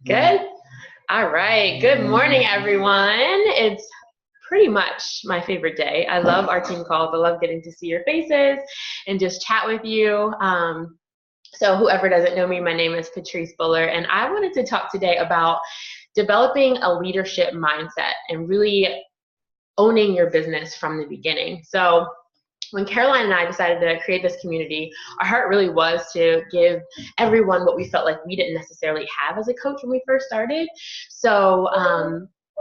Good? All right. Good morning, everyone. It's pretty much my favorite day. I love our team calls. I love getting to see your faces and just chat with you. So whoever doesn't know me, my name is Patrice Buller, and I wanted to talk today about developing a leadership mindset and really owning your business from the beginning. So when Caroline and I decided to create this community, our heart really was to give everyone what we felt like we didn't necessarily have as a coach when we first started. So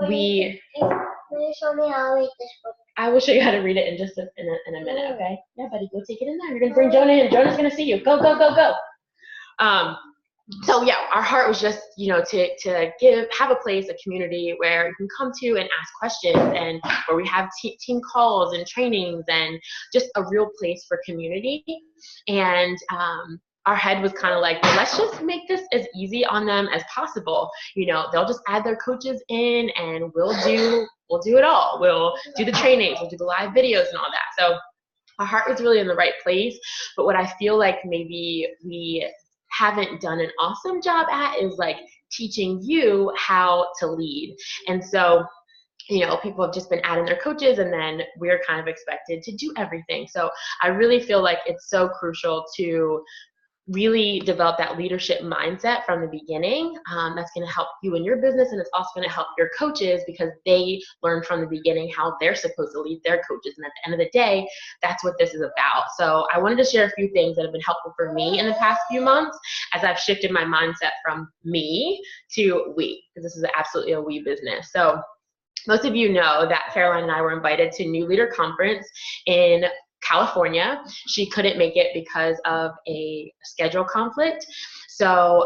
Will you show me how to read this book? I will show you how to read it in just in a minute, okay? Yeah, buddy, go take it in there. You're gonna bring Jonah in. Jonah's gonna see you. Go, go, go, go. So yeah, our heart was just, to have a place, a community where you can come to and ask questions, and where we have team calls and trainings and just a real place for community. And our head was kind of like, well, let's just make this as easy on them as possible. They'll just add their coaches in, and we'll do it all. We'll do the trainings, we'll do the live videos and all that. So our heart was really in the right place. But what I feel like maybe we haven't done an awesome job at is like teaching you how to lead. And so people have just been adding their coaches, and then we're kind of expected to do everything. So I really feel like it's so crucial to really develop that leadership mindset from the beginning. That's going to help you in your business, and it's also going to help your coaches, because they learn from the beginning how they're supposed to lead their coaches. And at the end of the day, that's what this is about. So I wanted to share a few things that have been helpful for me in the past few months as I've shifted my mindset from me to we, because this is absolutely a we business. So most of you know that Caroline and I were invited to New Leader Conference in California. She couldn't make it because of a schedule conflict. So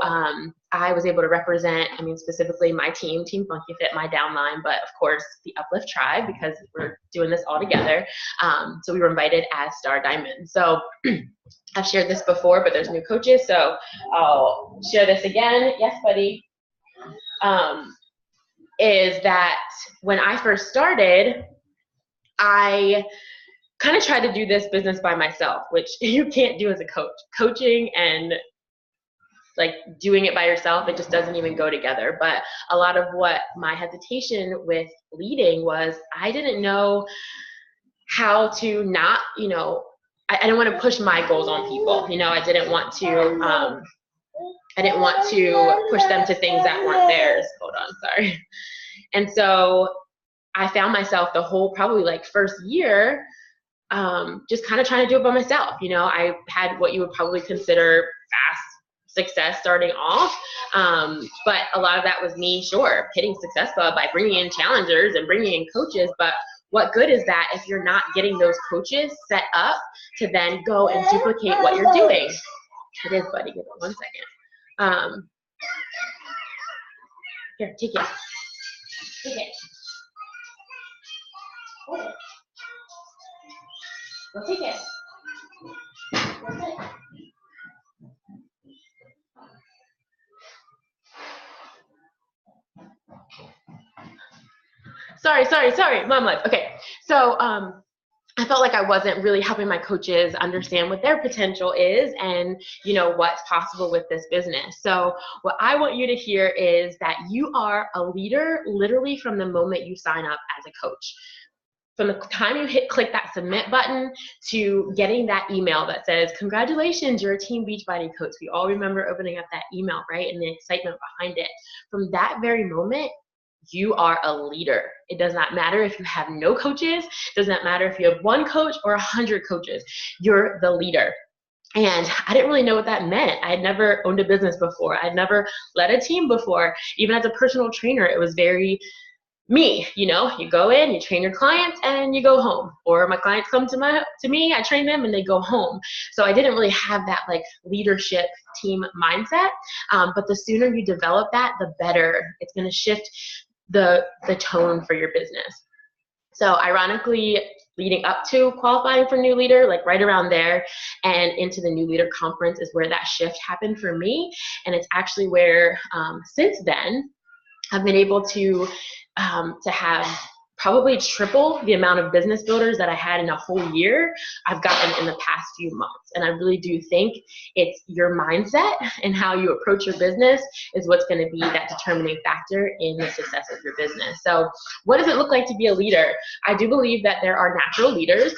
I was able to represent, specifically my team Funky Fit, my downline, but of course the upLIFT tribe, because we're doing this all together. So we were invited as Star Diamond. So I've shared this before, but there's new coaches, so I'll share this again. Yes, buddy. Is that when I first started, I kind of tried to do this business by myself, which you can't do as a coach. Coaching and like doing it by yourself, it just doesn't even go together. But a lot of what my hesitation with leading was, I didn't know how to not, I didn't want to push my goals on people. I didn't want to push them to things that weren't theirs. Hold on, sorry. And so I found myself the whole probably like first year just kind of trying to do it by myself. I had what you would probably consider fast success starting off, but a lot of that was me, hitting Success Club by bringing in challengers and bringing in coaches. But what good is that if you're not getting those coaches set up to then go and duplicate what you're doing? It is, buddy. Give it 1 second. Here, take it. Take it. Hold it. Go take it. Go take it. Sorry, mom life. Okay, so I felt like I wasn't really helping my coaches understand what their potential is and what's possible with this business. So what I want you to hear is that you are a leader literally from the moment you sign up as a coach. From the time you click that submit button to getting that email that says, congratulations, you're a Team Beachbody coach. We all remember opening up that email, right? And the excitement behind it. From that very moment, you are a leader. It does not matter if you have no coaches. It does not matter if you have 1 coach or 100 coaches. You're the leader. And I didn't really know what that meant. I had never owned a business before. I'd never led a team before. Even as a personal trainer, it was very me. You go in, you train your clients, and you go home. Or my clients come to me, I train them, and they go home. So I didn't really have that like leadership team mindset. But the sooner you develop that, the better. It's going to shift the tone for your business. So ironically, leading up to qualifying for New Leader, like right around there and into the New Leader Conference is where that shift happened for me. And it's actually where since then I've been able to have probably triple the amount of business builders that I had in a whole year I've gotten in the past few months. And I really do think it's your mindset and how you approach your business is what's going to be that determining factor in the success of your business. So what does it look like to be a leader? I do believe that there are natural leaders.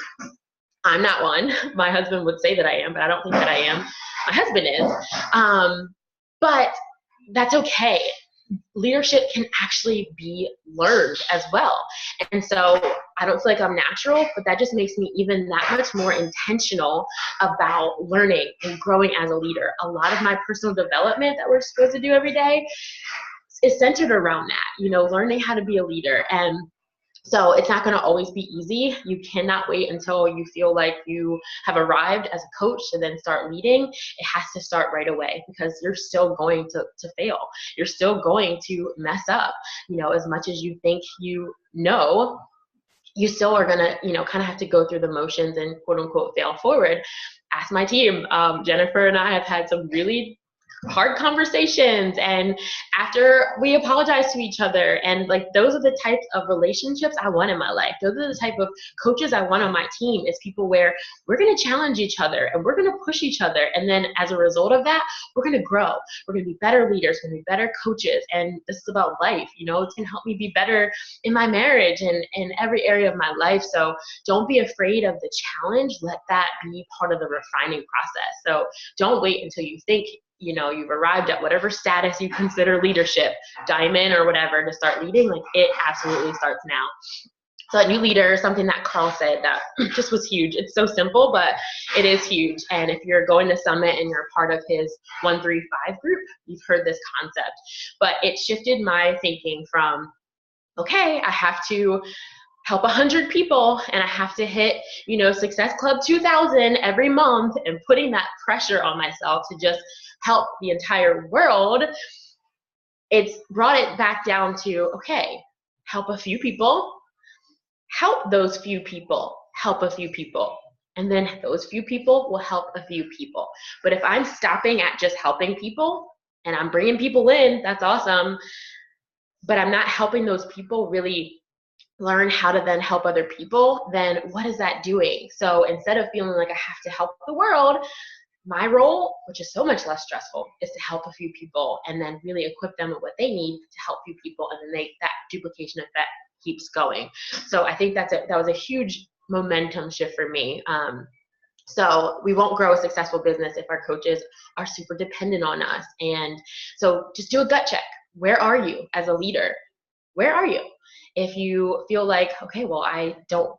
I'm not one. My husband would say that I am, but I don't think that I am. My husband is. But that's okay. Leadership can actually be learned as well. And so I don't feel like I'm natural, but that just makes me even that much more intentional about learning and growing as a leader. A lot of my personal development that we're supposed to do every day is centered around that, learning how to be a leader. And so it's not going to always be easy. You cannot wait until you feel like you have arrived as a coach to then start leading. It has to start right away because you're still going to fail. You're still going to mess up. As much as you think you still are going to, kind of have to go through the motions and quote unquote fail forward. Ask my team. Jennifer and I have had some really hard conversations, and after we apologize to each other, and like those are the types of relationships I want in my life. Those are the type of coaches I want on my team, is people where we're going to challenge each other and we're going to push each other, and then as a result of that, we're going to grow. We're going to be better leaders, we're going to be better coaches, and this is about life. It's going to help me be better in my marriage and in every area of my life. So don't be afraid of the challenge. Let that be part of the refining process. So don't wait until you think you've arrived at whatever status you consider leadership, diamond or whatever, to start leading. Like, it absolutely starts now. So a new leader, something that Carl said that just was huge. It's so simple, but it is huge. And if you're going to Summit and you're part of his 135 group, you've heard this concept. But it shifted my thinking from, okay, I have to help 100 people and I have to hit, Success Club 2000 every month, and putting that pressure on myself to just help the entire world. It's brought it back down to, okay, help a few people, help those few people, help a few people, and then those few people will help a few people. But if I'm stopping at just helping people and I'm bringing people in, that's awesome, but I'm not helping those people really learn how to then help other people, then what is that doing? So instead of feeling like I have to help the world, my role, which is so much less stressful, is to help a few people and then really equip them with what they need to help few people, and then that duplication effect keeps going. So I think that was a huge momentum shift for me. So we won't grow a successful business if our coaches are super dependent on us. And so just do a gut check. Where are you as a leader? Where are you? If you feel like, okay, well, I don't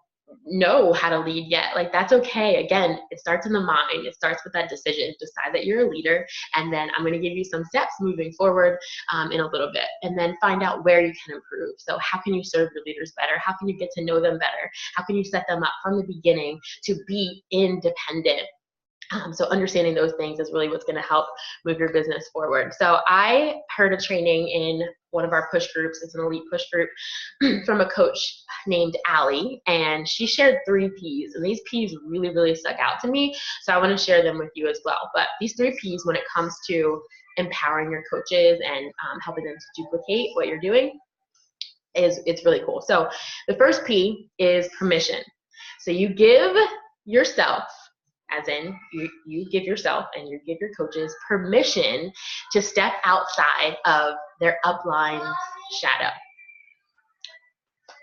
know how to lead yet, like, that's okay. Again, it starts in the mind. It starts with that decision. Decide that you're a leader, and then I'm going to give you some steps moving forward in a little bit, and then find out where you can improve. So how can you serve your leaders better? How can you get to know them better? How can you set them up from the beginning to be independent? So understanding those things is really what's going to help move your business forward. So I heard a training in one of our push groups. It's an elite push group from a coach named Allie, and she shared 3 P's, and these P's really, really stuck out to me. So I want to share them with you as well. But these 3 P's, when it comes to empowering your coaches and helping them to duplicate what you're doing, it's really cool. So the first P is permission. So you give yourself, as in you give yourself and you give your coaches permission to step outside of their upline shadow.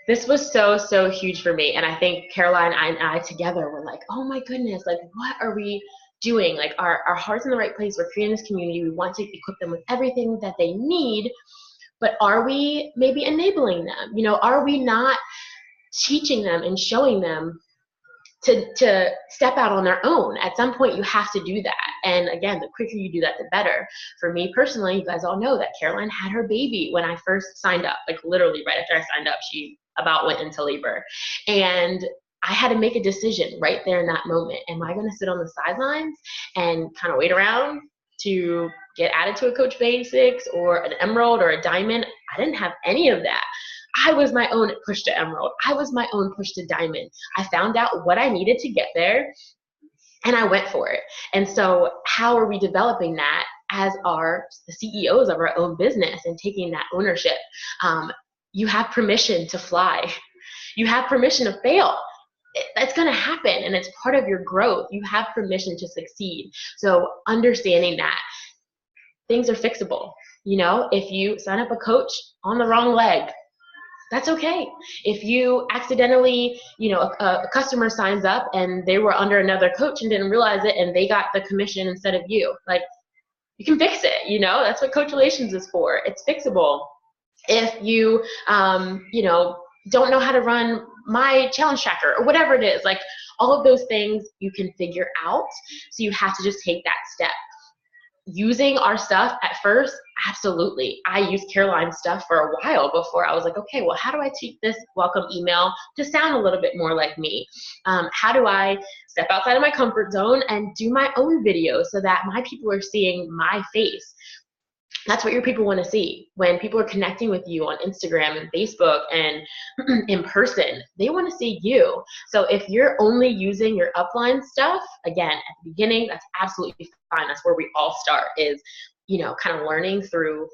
This was so, so huge for me. And I think Caroline and I together were like, oh my goodness, like, what are we doing? Like, our heart's in the right place. We're creating this community. We want to equip them with everything that they need. But are we maybe enabling them? Are we not teaching them and showing them to step out on their own? At some point, you have to do that. And again, the quicker you do that, the better. For me personally, you guys all know that Caroline had her baby when I first signed up. Like, literally right after I signed up, she about went into labor. And I had to make a decision right there in that moment. Am I going to sit on the sidelines and kind of wait around to get added to a Coach Basics or an Emerald or a Diamond? I didn't have any of that. I was my own push to Emerald. I was my own push to Diamond. I found out what I needed to get there, and I went for it. And so how are we developing that as the CEOs of our own business and taking that ownership? You have permission to fly. You have permission to fail. That's going to happen, and it's part of your growth. You have permission to succeed. So understanding that things are fixable. You know, if you sign up a coach on the wrong leg, that's okay. If you accidentally, you know, a customer signs up and they were under another coach and didn't realize it, and they got the commission instead of you, like, you can fix it. You know, that's what coach relations is for. It's fixable. If you, you know, don't know how to run my challenge tracker or whatever it is, like, all of those things you can figure out. So you have to just take that step. Using our stuff at first, absolutely. I used Caroline's stuff for a while before I was like, okay, well, how do I tweak this welcome email to sound a little bit more like me? How do I step outside of my comfort zone and do my own video so that my people are seeing my face? That's what your people want to see. When people are connecting with you on Instagram and Facebook and in person, they want to see you. So if you're only using your upline stuff, again, at the beginning, that's absolutely fine. That's where we all start, is, you know, kind of learning through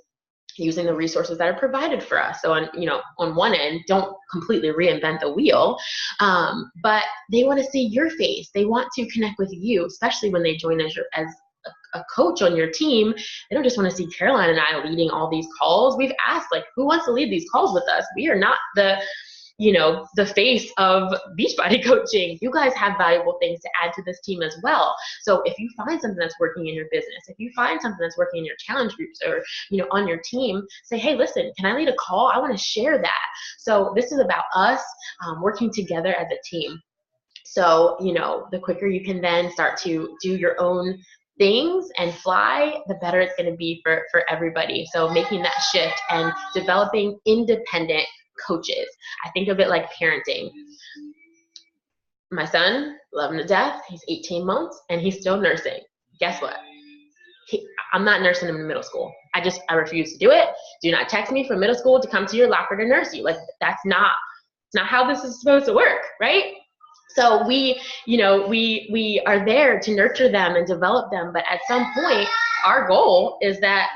using the resources that are provided for us. So on, you know, on one end, don't completely reinvent the wheel, but they want to see your face. They want to connect with you, especially when they join as a coach on your team. They don't just want to see Caroline and I leading all these calls. We've asked, like, who wants to lead these calls with us? We are not the, you know, the face of Beachbody coaching. You guys have valuable things to add to this team as well. So if you find something that's working in your business, if you find something that's working in your challenge groups or, you know, on your team, say, hey, listen, can I lead a call? I want to share that. So this is about us working together as a team. So, you know, the quicker you can then start to do your own things and fly, the better it's going to be for everybody. So making that shift and developing independent coaches. I think of it like parenting. My son, love him to death. He's 18 months and he's still nursing. Guess what? I'm not nursing him in middle school. I refuse to do it. Do not text me from middle school to come to your locker to nurse you. Like, it's not how this is supposed to work, right? So we, you know, we are there to nurture them and develop them, but at some point, our goal is that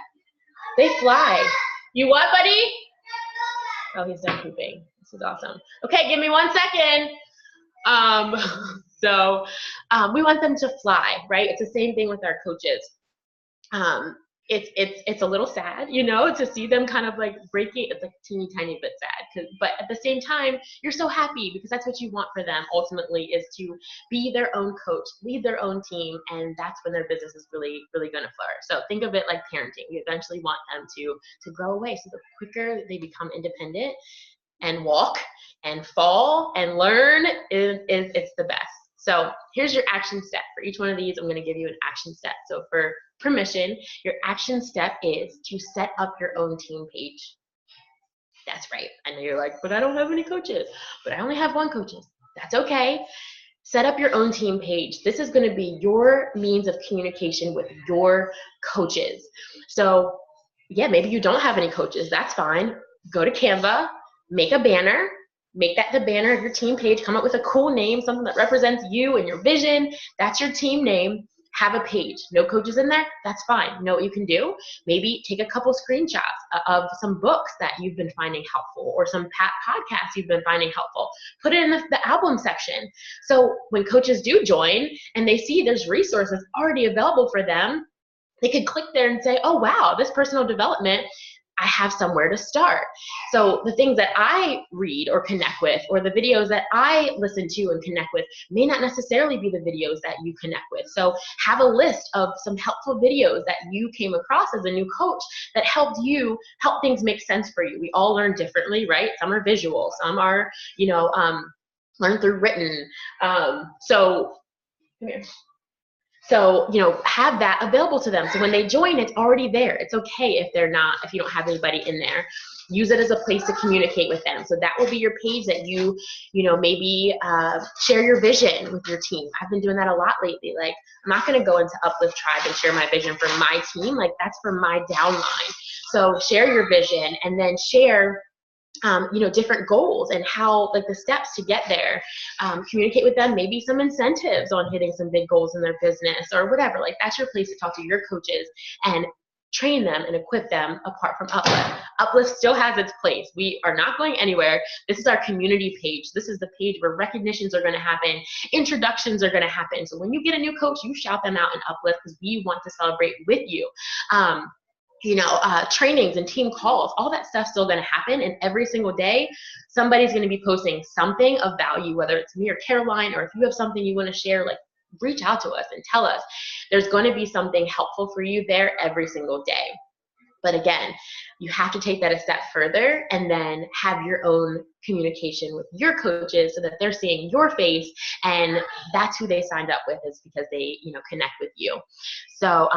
they fly. You what, buddy? Oh, he's done pooping. This is awesome. Okay, give me 1 second. So we want them to fly, right? It's the same thing with our coaches. It's a little sad, you know, to see them kind of like breaking. It's like a teeny tiny bit sad, but at the same time, you're so happy because that's what you want for them ultimately, is to be their own coach, lead their own team, and that's when their business is really, really going to flourish. So think of it like parenting. You eventually want them to grow away. So the quicker they become independent and walk and fall and learn, it's the best. So here's your action step. For each one of these, I'm going to give you an action step. So for permission, your action step is to set up your own team page. That's right. I know you're like, but I don't have any coaches. But I only have one coach. That's okay. Set up your own team page. This is going to be your means of communication with your coaches. So yeah, maybe you don't have any coaches. That's fine. Go to Canva, make a banner. Make that the banner of your team page. Come up with a cool name, something that represents you and your vision. That's your team name. Have a page. No coaches in there? That's fine. You know what you can do? Maybe take a couple screenshots of some books that you've been finding helpful, or some podcasts you've been finding helpful. Put it in the album section. So when coaches do join and they see there's resources already available for them, they could click there and say, oh, wow, this personal development, I have somewhere to start. So the things that I read or connect with, or the videos that I listen to and connect with, may not necessarily be the videos that you connect with. So have a list of some helpful videos that you came across as a new coach that help things make sense for you. We all learn differently, right? Some are visual, some are, you know, learn through written. So come here. So, you know, have that available to them. So when they join, it's already there. It's okay if you don't have anybody in there. Use it as a place to communicate with them. So that will be your page that you know, maybe share your vision with your team. I've been doing that a lot lately. Like, I'm not going to go into upLIFT Tribe and share my vision for my team. Like, that's for my downline. So share your vision, and then share you know, different goals and how, like, the steps to get there. Communicate with them, maybe some incentives on hitting some big goals in their business or whatever. Like, that's your place to talk to your coaches and train them and equip them apart from upLIFT. upLIFT still has its place. We are not going anywhere. This is our community page. This is the page where recognitions are going to happen, introductions are going to happen. So when you get a new coach, you shout them out in upLIFT because we want to celebrate with you. Trainings and team calls, all that stuff's still going to happen. And every single day, somebody's going to be posting something of value, whether it's me or Caroline, or if you have something you want to share, like reach out to us and tell us. There's going to be something helpful for you there every single day. But again, you have to take that a step further and then have your own communication with your coaches so that they're seeing your face, and that's who they signed up with, is because they, connect with you. So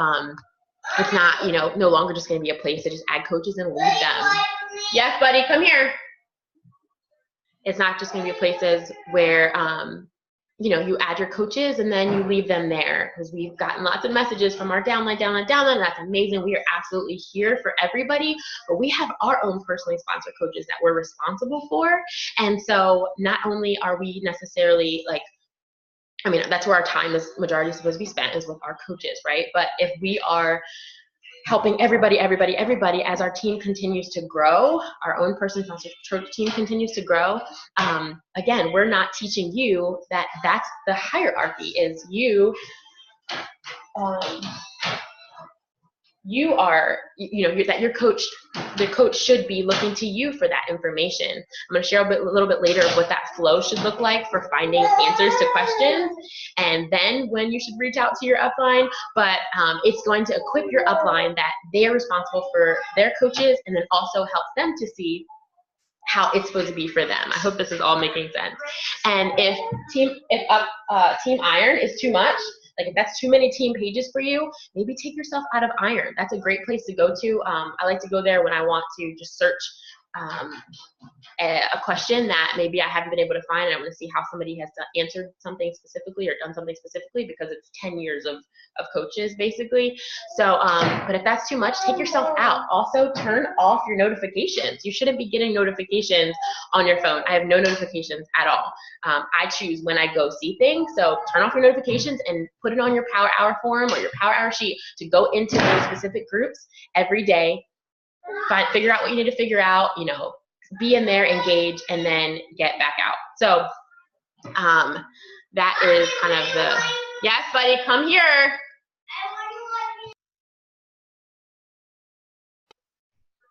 it's not, no longer just going to be a place to just add coaches and leave them. Yes, buddy, come here. It's not just going to be places where, you add your coaches and then you leave them there, because we've gotten lots of messages from our downline, and that's amazing. We are absolutely here for everybody, but we have our own personally sponsored coaches that we're responsible for. And so not only are we necessarily that's where our time is majority supposed to be spent, is with our coaches, right? But if we are helping everybody as our team continues to grow, our own personally sponsored team continues to grow, again, we're not teaching you that that's the hierarchy, is you are, that your coach, the coach should be looking to you for that information. I'm going to share a little bit later of what that flow should look like for finding answers to questions, and then when you should reach out to your upline. But it's going to equip your upline that they are responsible for their coaches, and then also helps them to see how it's supposed to be for them. I hope this is all making sense. And if Team Iron is too much, if that's too many team pages for you, maybe take yourself out of Iron. That's a great place to go to. I like to go there when I want to just search a question that maybe I haven't been able to find, and I want to see how somebody has answered something specifically or done something specifically, because it's 10 years of coaches basically. So but if that's too much, take yourself out. Also, turn off your notifications. You shouldn't be getting notifications on your phone. I have no notifications at all. I choose when I go see things. So turn off your notifications and put it on your Power Hour form or your Power Hour sheet to go into those specific groups every day. Figure out what you need to figure out, be in there, engage, and then get back out. So that is kind of the, yes, buddy, come here.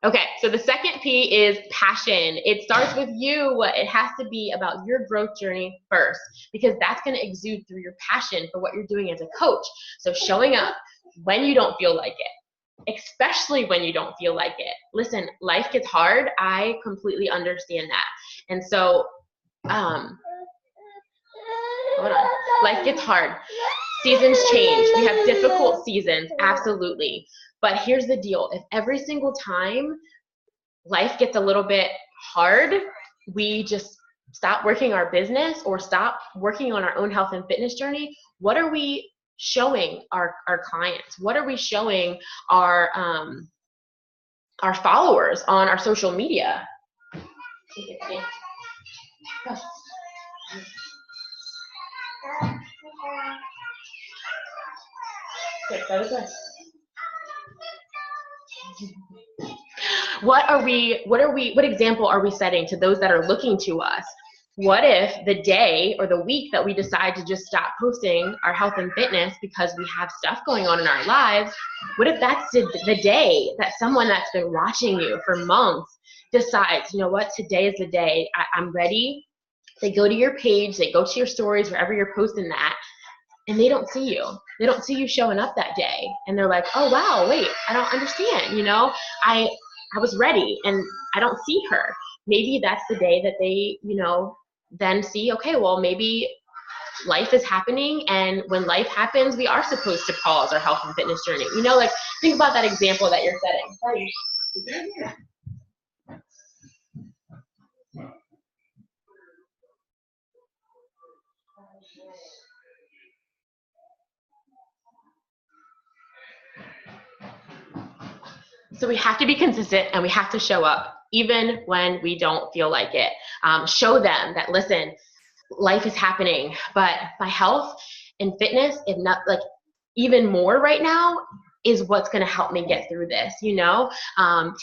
Okay, so the second P is passion. It starts with you. It has to be about your growth journey first, because that's going to exude through your passion for what you're doing as a coach. So showing up when you don't feel like it, especially when you don't feel like it. Listen, life gets hard. I completely understand that. And so, hold on. Life gets hard. Seasons change. We have difficult seasons, absolutely. But here's the deal. If every single time life gets a little bit hard, we just stop working our business or stop working on our own health and fitness journey, what are we showing our clients? What are we showing our followers on our social media? What example are we setting to those that are looking to us? What if the day or the week that we decide to just stop posting our health and fitness because we have stuff going on in our lives, what if that's the day that someone that's been watching you for months decides, you know what, today is the day, I'm ready. They go to your page, they go to your stories, wherever you're posting that, and they don't see you. They don't see you showing up that day. And they're like, oh, wow, wait, I don't understand. I was ready and I don't see her. Maybe that's the day that they, then see, okay, well, maybe life is happening. And when life happens, we are supposed to pause our health and fitness journey. Think about that example that you're setting. So we have to be consistent and we have to show up even when we don't feel like it. Show them that, listen, life is happening, but my health and fitness, if not even more right now, is what's going to help me get through this,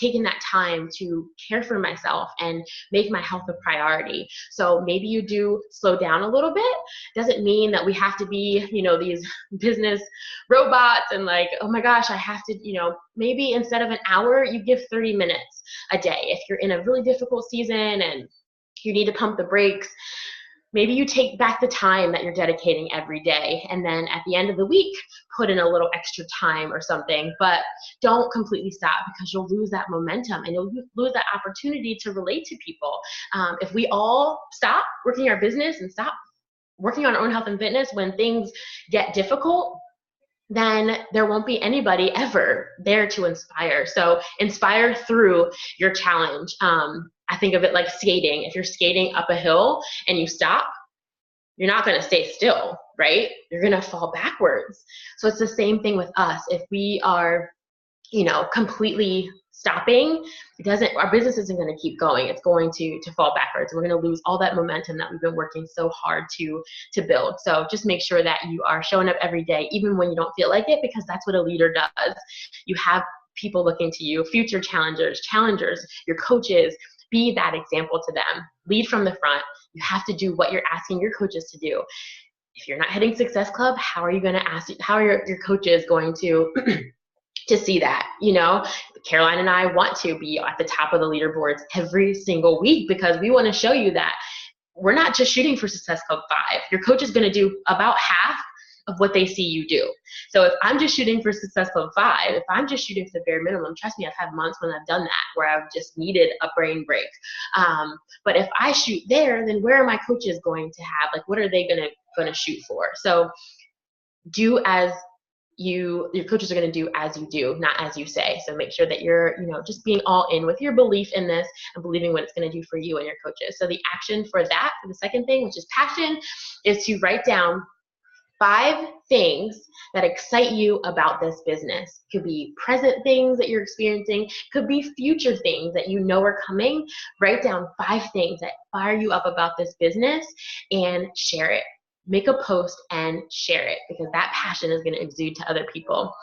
taking that time to care for myself and make my health a priority. So maybe you do slow down a little bit. Doesn't mean that we have to be, these business robots and like, oh my gosh, I have to, maybe instead of an hour, you give 30 minutes a day. If you're in a really difficult season and you need to pump the brakes, maybe you take back the time that you're dedicating every day, and then at the end of the week, put in a little extra time or something, but don't completely stop, because you'll lose that momentum and you'll lose that opportunity to relate to people. If we all stop working our business and stop working on our own health and fitness when things get difficult, then there won't be anybody ever there to inspire. So inspire through your challenge. I think of it like skating. If you're skating up a hill and you stop, you're not going to stay still, right? You're going to fall backwards. So it's the same thing with us. If we are, completely stopping, our business isn't going to keep going. It's going to fall backwards. We're going to lose all that momentum that we've been working so hard to build. So just make sure that you are showing up every day, even when you don't feel like it, because that's what a leader does. You have people looking to you, future challengers, your coaches. Be that example to them. Lead from the front. You have to do what you're asking your coaches to do. If you're not hitting Success Club, how are your coaches going to to see that? Caroline and I want to be at the top of the leaderboards every single week, because we want to show you that we're not just shooting for Success Club 5. Your coach is going to do about half of what they see you do. So if I'm just shooting for Success Club 5, if I'm just shooting for the bare minimum, trust me, I've had months when I've done that, where I've just needed a brain break. But if I shoot there, then where are my coaches going to have? Like, what are they going to shoot for? So do as your coaches are going to do as you do, not as you say. So make sure that you're, just being all in with your belief in this and believing what it's going to do for you and your coaches. So the action for the second thing, which is passion, is to write down 5 things that excite you about this business. Could be present things that you're experiencing, could be future things that are coming. Write down 5 things that fire you up about this business and share it. Make a post and share it, because that passion is going to exude to other people.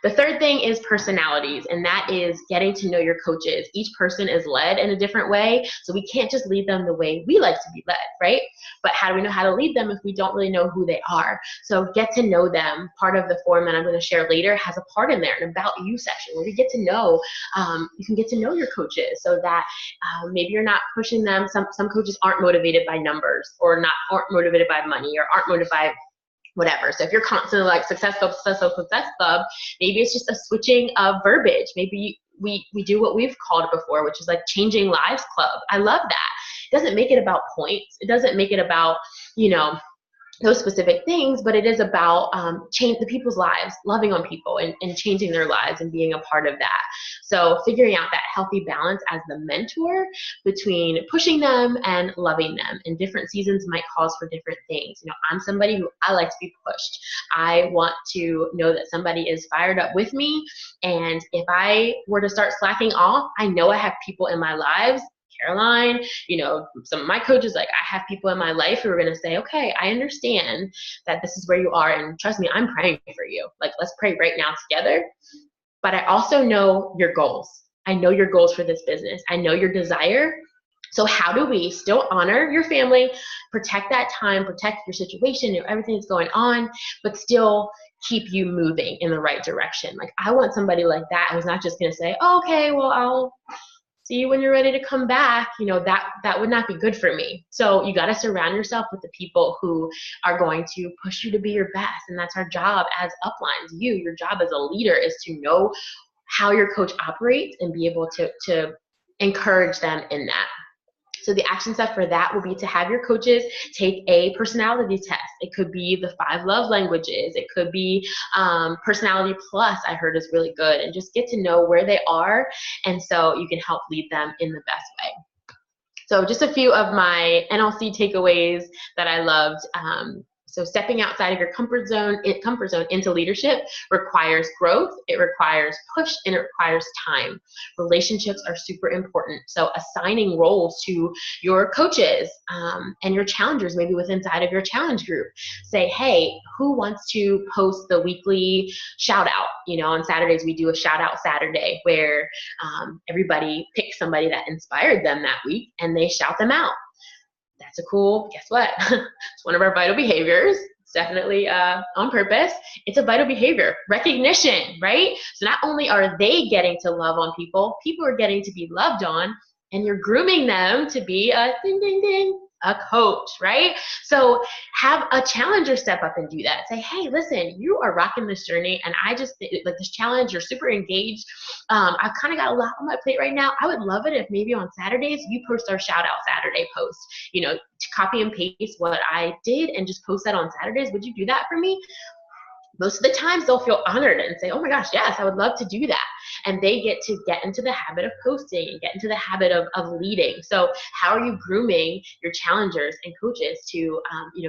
The third thing is personalities, and that is getting to know your coaches. Each person is led in a different way, so we can't just lead them the way we like to be led, right? But how do we know how to lead them if we don't really know who they are? So get to know them. Part of the form that I'm going to share later has a part in there, an about you section, where we get to know, you can get to know your coaches, so that maybe you're not pushing them. Some coaches aren't motivated by numbers, or aren't motivated by money, or aren't motivated by whatever. So if you're constantly like Success Club, maybe it's just a switching of verbiage. Maybe we do what we've called it before, which is like changing lives club. I love that. It doesn't make it about points. It doesn't make it about, those specific things, but it is about change the people's lives, loving on people and changing their lives and being a part of that. So figuring out that healthy balance as the mentor between pushing them and loving them. And different seasons might cause for different things. I'm somebody who I like to be pushed. I want to know that somebody is fired up with me. And if I were to start slacking off, I know I have people in my lives, Caroline, some of my coaches, like I have people in my life who are going to say, okay, I understand that this is where you are. And trust me, I'm praying for you. Like, let's pray right now together. But I also know your goals. I know your goals for this business. I know your desire. So how do we still honor your family, protect that time, protect your situation, everything that's going on, but still keep you moving in the right direction? Like, I want somebody like that who's not just going to say, oh, okay, well, I'll see you when you're ready to come back. That would not be good for me. So you got to surround yourself with the people who are going to push you to be your best. And that's our job as uplines. Your job as a leader is to know how your coach operates and be able to encourage them in that. So the action step for that will be to have your coaches take a personality test. It could be the 5 love languages. It could be Personality Plus, I heard is really good, and just get to know where they are, and so you can help lead them in the best way. So just a few of my NLC takeaways that I loved. So stepping outside of your comfort zone into leadership requires growth, it requires push, and it requires time. Relationships are super important. So assigning roles to your coaches and your challengers, maybe within inside of your challenge group. Say, hey, who wants to post the weekly shout out? On Saturdays, we do a shout out Saturday where everybody picks somebody that inspired them that week and they shout them out. That's a cool, guess what? It's one of our vital behaviors. It's definitely on purpose. It's a vital behavior. Recognition, right? So not only are they getting to love on people, people are getting to be loved on, and you're grooming them to be a ding, ding, ding, a coach, right? So have a challenger step up and do that. Say, hey, listen, you are rocking this journey, and I just like this challenge. You're super engaged. I've kind of got a lot on my plate right now. I would love it if maybe on Saturdays you post our shout out Saturday post, to copy and paste what I did and just post that on Saturdays. Would you do that for me? Most of the times they'll feel honored and say, oh my gosh, yes, I would love to do that. And they get into the habit of posting and get into the habit of leading. So how are you grooming your challengers and coaches to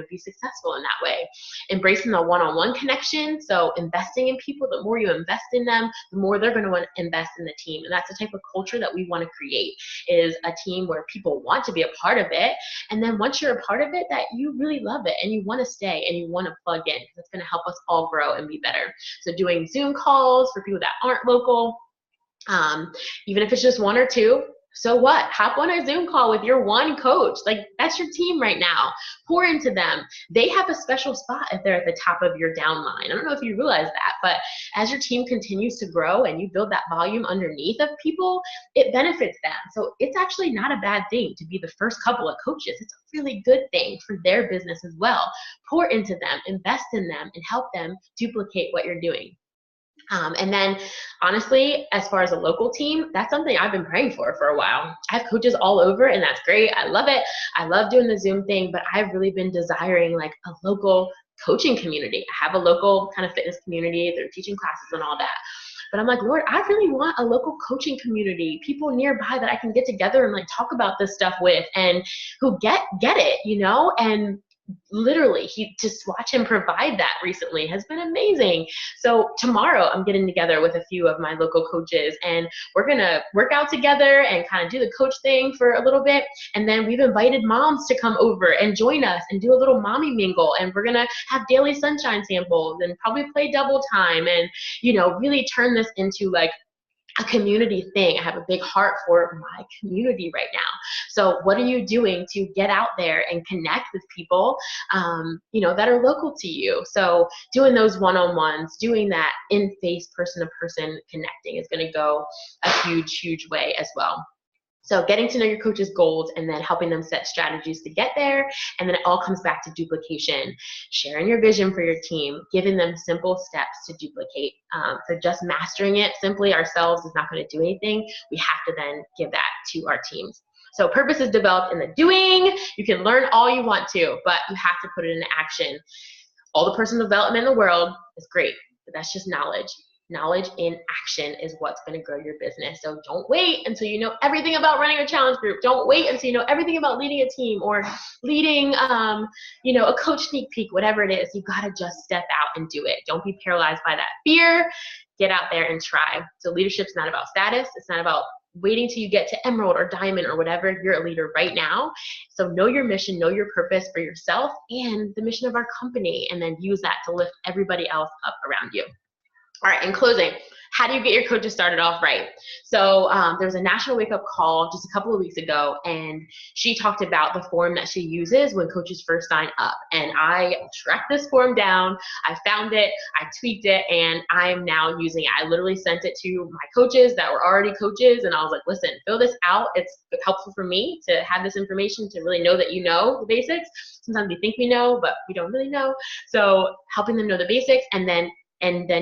be successful in that way? Embracing the one-on-one connection. So investing in people, the more you invest in them, the more they're going to want to invest in the team. And that's the type of culture that we want to create, is a team where people want to be a part of it. And then once you're a part of it, that you really love it and you want to stay and you want to plug in, because it's going to help us all grow and be better. So doing Zoom calls for people that aren't local, even if it's just one or two, so what? Hop on a Zoom call with your one coach. Like, that's your team right now. Pour into them. They have a special spot if they're at the top of your downline. I don't know if you realize that, but as your team continues to grow and you build that volume underneath of people, it benefits them. So it's actually not a bad thing to be the first couple of coaches. It's a really good thing for their business as well. Pour into them, invest in them, and help them duplicate what you're doing. And then honestly, as far as a local team, that's something I've been praying for a while. I have coaches all over, and that's great. I love it. I love doing the Zoom thing, but I've really been desiring like a local coaching community. I have a local kind of fitness community. They're teaching classes and all that. But I'm like, Lord, I really want a local coaching community, people nearby that I can get together and like talk about this stuff with, and who get it, and literally just watch him provide that recently has been amazing. So tomorrow I'm getting together with a few of my local coaches, and we're gonna work out together and kind of do the coach thing for a little bit. And then we've invited moms to come over and join us and do a little mommy mingle, and we're gonna have daily sunshine samples and probably play double time, and really turn this into like a community thing. I have a big heart for my community right now. So what are you doing to get out there and connect with people, that are local to you? So doing those one-on-ones, doing that in-face, person-to-person connecting is going to go a huge, huge way as well. So getting to know your coach's goals and then helping them set strategies to get there. And then it all comes back to duplication, sharing your vision for your team, giving them simple steps to duplicate. So just mastering it simply ourselves is not going to do anything. We have to then give that to our teams. So purpose is developed in the doing. You can learn all you want to, but you have to put it into action. All the personal development in the world is great, but that's just knowledge. Knowledge in action is what's going to grow your business. So don't wait until you know everything about running a challenge group. Don't wait until you know everything about leading a team or leading, a coach sneak peek, whatever it is. You got to just step out and do it. Don't be paralyzed by that fear. Get out there and try. So leadership's not about status. It's not about waiting till you get to emerald or diamond or whatever. You're a leader right now. So know your mission, know your purpose for yourself and the mission of our company, and then use that to lift everybody else up around you. All right, in closing, how do you get your coaches started off right? So there was a national wake-up call just a couple of weeks ago, and she talked about the form that she uses when coaches first sign up. And I tracked this form down, I found it, I tweaked it, and I am now using it. I literally sent it to my coaches that were already coaches, and I was like, listen, fill this out. It's helpful for me to have this information to really know that you know the basics. Sometimes we think we know, but we don't really know. So helping them know the basics, and then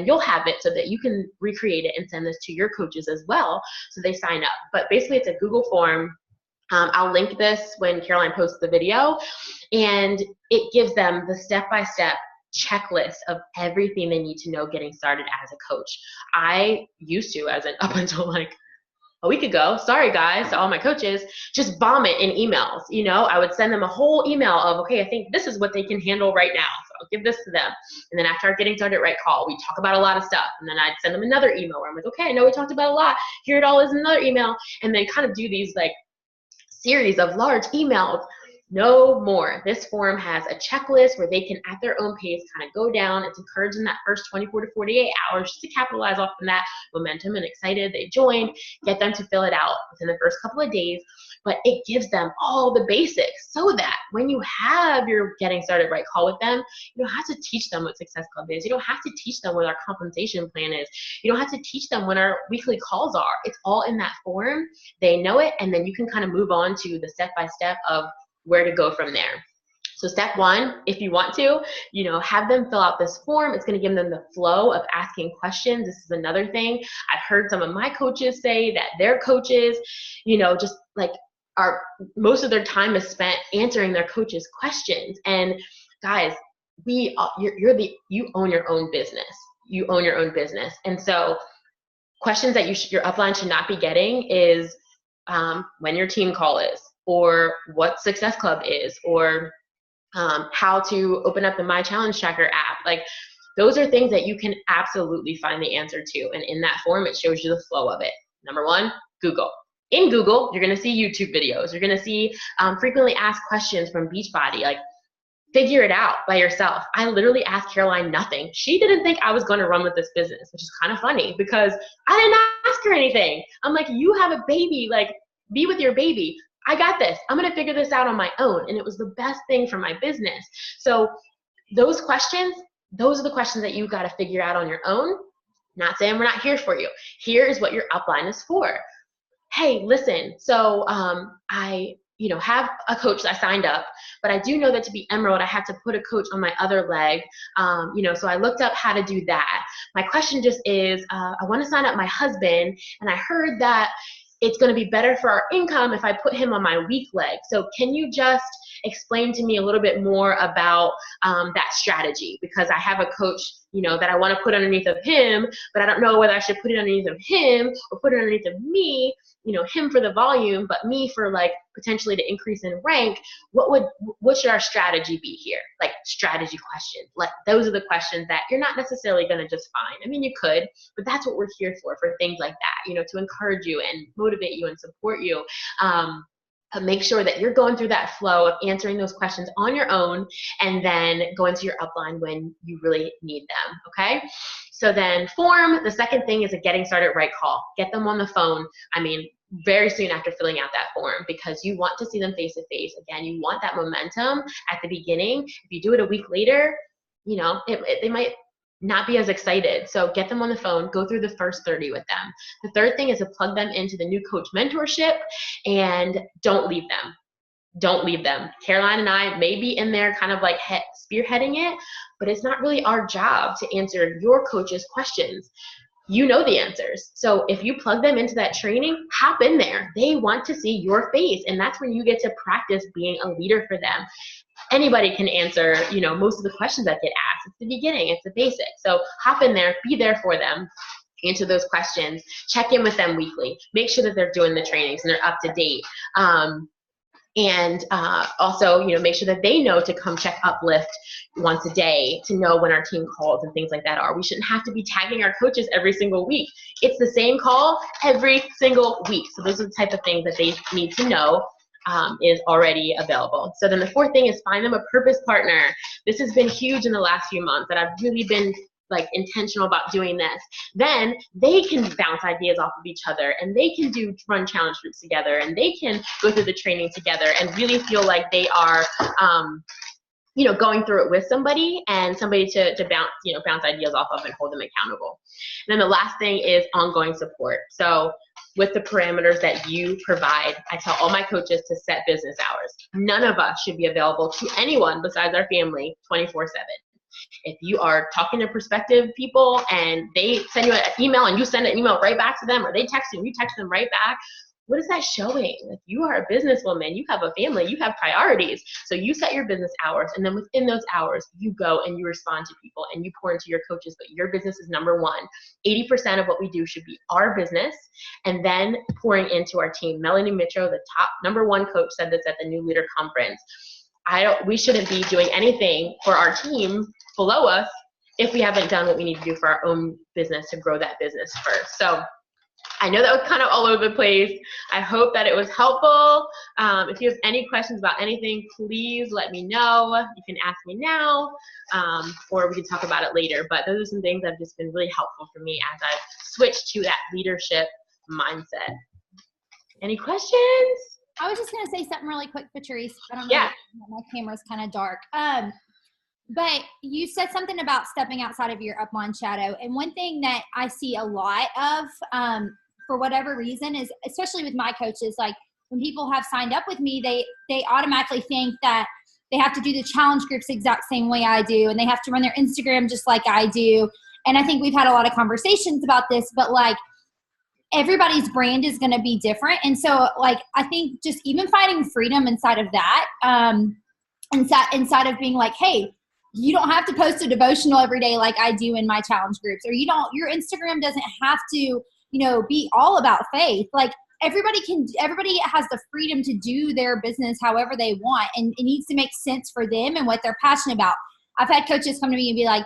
you'll have it so that you can recreate it and send this to your coaches as well so they sign up. But basically it's a Google form. I'll link this when Caroline posts the video, and it gives them the step-by-step checklist of everything they need to know getting started as a coach. I used to, up until like a week ago, sorry guys, to all my coaches, just bomb it in emails. I would send them a whole email of, okay, I think this is what they can handle right now. So I'll give this to them. And then after our getting started right call, we talk about a lot of stuff. And then I'd send them another email where I'm like, okay, I know we talked about a lot. Here it all is in another email. And then kind of do these like series of large emails. No more. This forum has a checklist where they can, at their own pace, kind of go down. It's encouraging that first 24 to 48 hours just to capitalize off of that momentum and excited they joined, get them to fill it out within the first couple of days. But it gives them all the basics so that when you have your getting started right call with them, you don't have to teach them what Success Club is. You don't have to teach them what our compensation plan is. You don't have to teach them when our weekly calls are. It's all in that form. They know it, and then you can kind of move on to the step-by-step of where to go from there. So step one, if you want to, have them fill out this form. It's going to give them the flow of asking questions. This is another thing. I've heard some of my coaches say that their coaches, just like most of their time is spent answering their coaches' questions. And guys, you own your own business. You own your own business. And so questions that your upline should not be getting is when your team call is, or what Success Club is, or how to open up the My Challenge Tracker app. Like, those are things that you can absolutely find the answer to. And in that form, it shows you the flow of it. Number one, Google. In Google, you're going to see YouTube videos. You're going to see frequently asked questions from Beachbody. Like, figure it out by yourself. I literally asked Caroline nothing. She didn't think I was going to run with this business, which is kind of funny because I didn't ask her anything. I'm like, you have a baby. Like, be with your baby. I got this. I'm going to figure this out on my own. And it was the best thing for my business. So those questions, those are the questions that you got to figure out on your own. Not saying we're not here for you. Here is what your upline is for. Hey, listen, so I have a coach that I signed up, but I do know that to be Emerald, I have to put a coach on my other leg. So I looked up how to do that. My question just is, I want to sign up my husband, and I heard that it's going to be better for our income if I put him on my weak leg. So can you just explain to me a little bit more about that strategy? Because I have a coach, that I want to put underneath of him, but I don't know whether I should put it underneath of him or put it underneath of me, him for the volume, but me for like potentially to increase in rank. What should our strategy be here? Like, strategy questions. Like, those are the questions that you're not necessarily going to just find. I mean, you could, but that's what we're here for things like that, to encourage you and motivate you and support you. But make sure that you're going through that flow of answering those questions on your own and then going to your upline when you really need them, okay? So then form, the second thing is a getting started right call. Get them on the phone, very soon after filling out that form, because you want to see them face to face. Again, you want that momentum at the beginning. If you do it a week later, they might not be as excited. So get them on the phone, go through the first 30 with them. The third thing is to plug them into the new coach mentorship, and don't leave them. Don't leave them. Caroline and I may be in there kind of like spearheading it, but it's not really our job to answer your coach's questions. You know the answers. So if you plug them into that training, hop in there. They want to see your face, and that's when you get to practice being a leader for them. Anybody can answer, most of the questions that get asked. It's the beginning, it's the basics. So hop in there, be there for them, answer those questions, check in with them weekly, make sure that they're doing the trainings and they're up to date. And also, make sure that they know to come check upLIFT once a day to know when our team calls and things like that are. We shouldn't have to be tagging our coaches every single week. It's the same call every single week. So those are the type of things that they need to know is already available. So then the fourth thing is find them a purpose partner. This has been huge in the last few months that I've really been intentional about doing this. Then they can bounce ideas off of each other, and they can run challenge groups together, and they can go through the training together and really feel like they are going through it with somebody, and somebody to bounce ideas off of and hold them accountable. And then the last thing is ongoing support. So with the parameters that you provide, I tell all my coaches to set business hours. None of us should be available to anyone besides our family 24/7. If you are talking to prospective people and they send you an email and you send an email right back to them, or they text you and you text them right back, what is that showing? Like, you are a businesswoman, you have a family, you have priorities. So you set your business hours, and then within those hours, you go and you respond to people and you pour into your coaches, but your business is number one. 80% of what we do should be our business, and then pouring into our team. Melanie Mitro, the top #1 coach, said this at the New Leader Conference. we shouldn't be doing anything for our team below us if we haven't done what we need to do for our own business to grow that business first. So I know that was kind of all over the place. I hope that it was helpful. If you have any questions about anything, please let me know. You can ask me now, or we can talk about it later. But those are some things that have just been really helpful for me as I've switched to that leadership mindset. Any questions? I was just going to say something really quick, Patrice. I don't know. Yeah. My camera's kind of dark. But you said something about stepping outside of your upline shadow. And one thing that I see a lot of, for whatever reason, is especially with my coaches, like when people have signed up with me, they automatically think that they have to do the challenge groups the exact same way I do, and they have to run their Instagram just like I do. And I think we've had a lot of conversations about this, but like everybody's brand is going to be different. And so like, I think just even finding freedom inside of that, inside of being like, hey, you don't have to post a devotional every day like I do in my challenge groups, or your Instagram doesn't have to, be all about faith. Like everybody has the freedom to do their business however they want, and it needs to make sense for them and what they're passionate about. I've had coaches come to me and be like,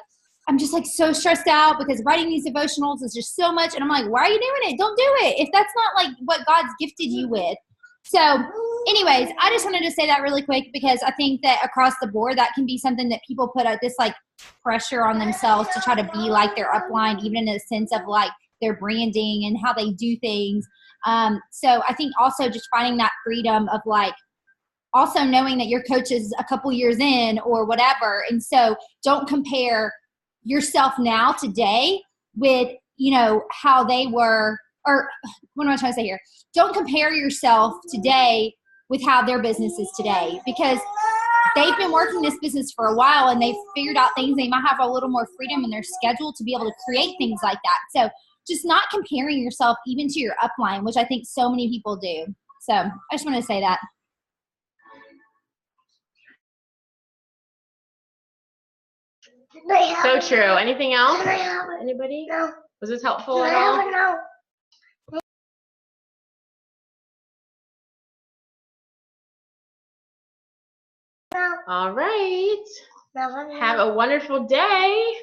I'm just like so stressed out because writing these devotionals is just so much. And I'm like, why are you doing it? Don't do it if that's not like what God's gifted you with. So anyways, I just wanted to say that really quick because I think that across the board, that can be something that people put this like pressure on themselves to try to be like their upline, even in a sense of like their branding and how they do things. So I think also just finding that freedom of like, also knowing that your coach is a couple years in or whatever. And so don't compare yourself now today with, how they were, or what am I trying to say here? Don't compare yourself today with how their business is today, because they've been working this business for a while and they've figured out things. They might have a little more freedom in their schedule to be able to create things like that. So just not comparing yourself even to your upline, which I think so many people do. So I just want to say that. So true. Anything else? Anybody? No. Was this helpful at all? No. All right. No. Have a wonderful day.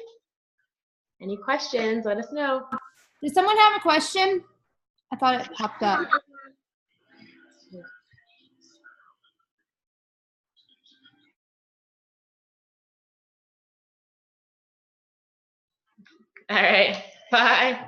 Any questions? Let us know. Does someone have a question? I thought it popped up. All right. Bye.